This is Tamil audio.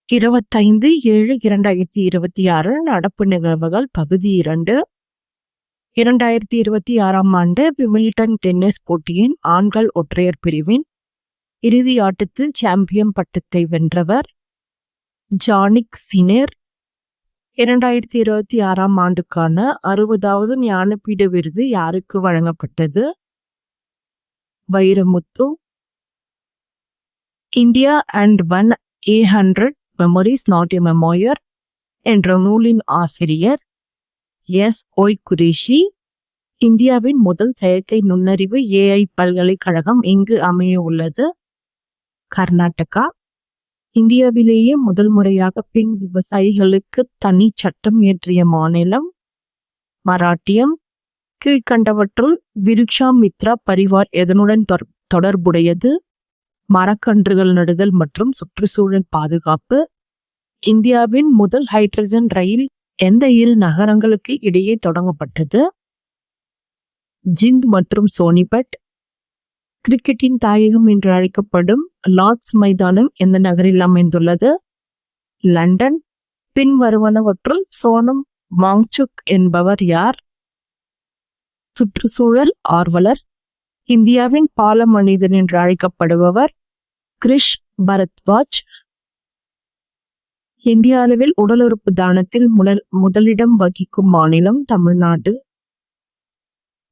25/7/2026 நடப்பு நிகழ்வுகள் பகுதி 2. 2026ஆம் ஆண்டு விம்பிள்டன் டென்னிஸ் போட்டியின் ஆண்கள் ஒற்றையர் பிரிவின் இறுதி ஆட்டத்தில் சாம்பியன் பட்டத்தை வென்றவர் ஜானிக் சினர். 2026ஆம் ஆண்டுக்கான 60வது ஞானபீட விருது யாருக்கு வழங்கப்பட்டது? Vairamuthu. India and one A100 memories not a memoir என்ற நூலின் ஆசிரியர் S.O. குரேஷி. இந்தியாவின் முதல் செயற்கை நுண்ணறிவு AI பல்கலைக்கழகம் எங்கு அமைய உள்ளது? கர்நாடகா. இந்தியாவிலேயே முதல் முறையாக பெண் விவசாயிகளுக்கு தனி சட்டம் இயற்றிய மாநிலம் மராட்டியம். கீழ்கண்டவற்றுள் விருக்ஷாமித்ரா பரிவார் எதனுடன் தொடர்புடையது? மரக்கன்றுகள் நடுதல் மற்றும் சுற்றுச்சூழல் பாதுகாப்பு. இந்தியாவின் முதல் ஹைட்ரஜன் ரயில் எந்த இரு நகரங்களுக்கு இடையே தொடங்கப்பட்டது? ஜிந்த் மற்றும் சோனிபட். கிரிக்கெட்டின் தாயகம் என்று அழைக்கப்படும் லார்ட்ஸ் மைதானம் எந்த நகரில் அமைந்துள்ளது? லண்டன். பின்வருவனவற்றுள் சோனம் வாங்சுக் என்பவர் யார்? சுற்றுச்சூழல் ஆர்வலர். இந்தியாவின் பால மனிதன் என்று அழைக்கப்படுபவர் கிரிஷ் பரத்வாஜ். இந்திய அளவில் உடல் உறுப்பு தானத்தில் முதலிடம் வகிக்கும் மாநிலம் தமிழ்நாடு.